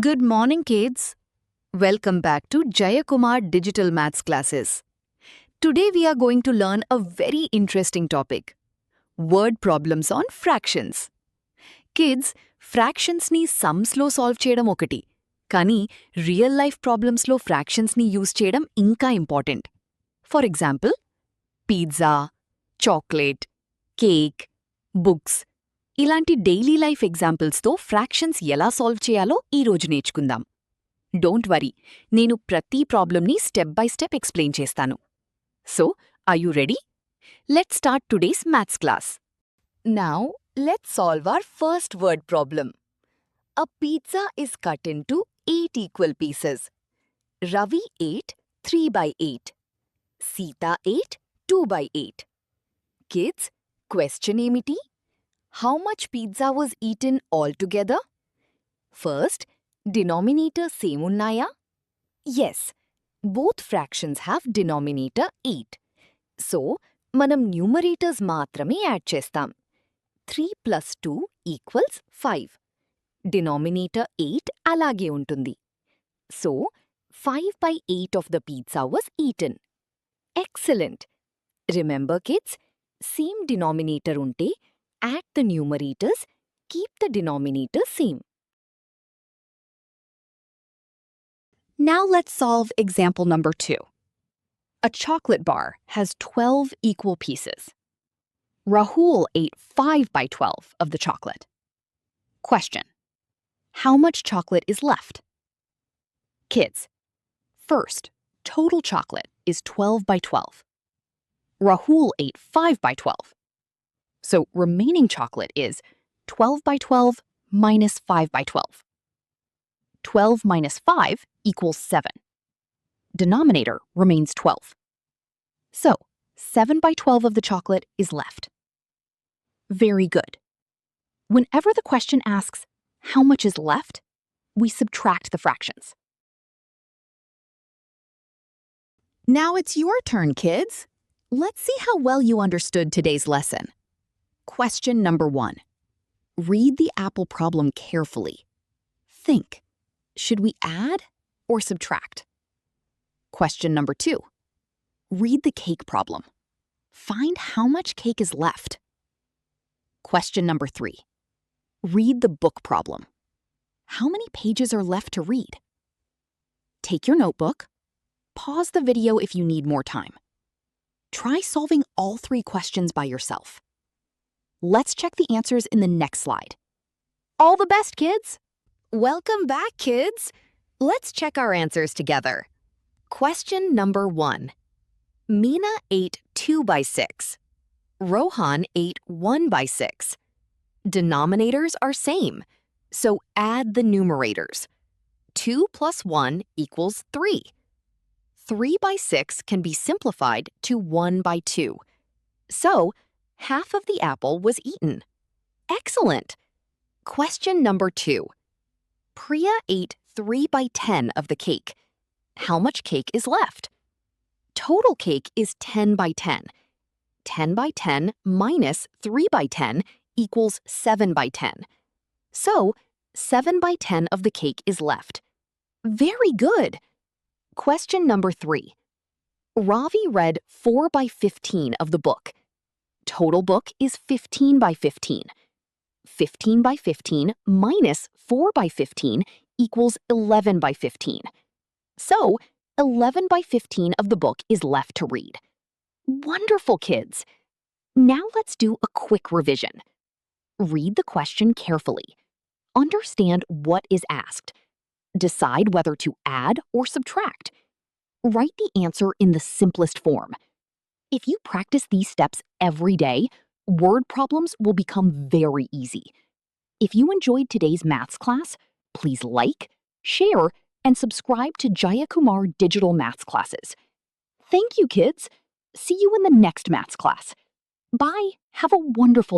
Good morning, kids. Welcome back to Jayakumar Digital Maths classes. Today we are going to learn a very interesting topic. Word problems on fractions. Kids, fractions ni sums lo solve cheyadam okati. Kani real life problems lo fractions ni use cheyadam inka important. For example, pizza, chocolate, cake, books. ఇలాంటి daily life ఎగ్జాంపుల్స్తో fractions ఎలా solve చేయాలో ఈరోజు నేర్చుకుందాం. Don't worry, నేను ప్రతి ప్రాబ్లమ్ని step by step explain చేస్తాను. So, are you ready? Let's start today's maths class. Now, let's solve our first word problem. A pizza is cut into 8 equal pieces. Ravi ate 3 by 8. Sita ate 2 by 8. Kids, question ఏమిటి? How much pizza was eaten altogether? First, denominators same unnaya? Yes, both fractions have denominator 8. So, manam numerators maatrame add chestam. 3 plus 2 equals 5. Denominator 8 alage untundi. So, 5 by 8 of the pizza was eaten. Excellent! Remember kids, same denominator unte, add the numerators, keep the denominator same. Now let's solve example number 2. A chocolate bar has 12 equal pieces. Rahul ate 5 by 12 of the chocolate. Question: how much chocolate is left? Kids, first, total chocolate is 12 by 12. Rahul ate 5 by 12. So remaining chocolate is 12 by 12 minus 5 by 12. 12 minus 5 equals 7. Denominator remains 12. So 7 by 12 of the chocolate is left. Very good. Whenever the question asks how much is left, we subtract the fractions. Now it's your turn, kids. Let's see how well you understood today's lesson. Question number 1. Read the apple problem carefully. Think, should we add or subtract? Question number 2. Read the cake problem. Find how much cake is left. Question number 3. Read the book problem. How many pages are left to read? Take your notebook. Pause the video if you need more time. Try solving all 3 questions by yourself. Let's check the answers in the next slide. All the best, kids! Welcome back, kids! Let's check our answers together. Question number 1. Meena ate 2 by 6. Rohan ate 1 by 6. Denominators are same, so add the numerators. 2 plus 1 equals 3. 3 by 6 can be simplified to 1 by 2. So, half of the apple was eaten. Excellent! Question number 2. Priya ate 3 by 10 of the cake. How much cake is left? Total cake is 10 by 10. 10 by 10 minus 3 by 10 equals 7 by 10. So, 7 by 10 of the cake is left. Very good! Question number 3. Ravi read 4 by 15 of the book. Total book is 15 by 15. 15 by 15 minus 4 by 15 equals 11 by 15. So, 11 by 15 of the book is left to read. Wonderful, kids! Now let's do a quick revision. Read the question carefully. Understand what is asked. Decide whether to add or subtract. Write the answer in the simplest form. If you practice these steps every day, word problems will become very easy. If you enjoyed today's maths class, please like, share, and subscribe to Jayakumar Digital Maths classes. Thank you, kids. See you in the next maths class. Bye. Have a wonderful day.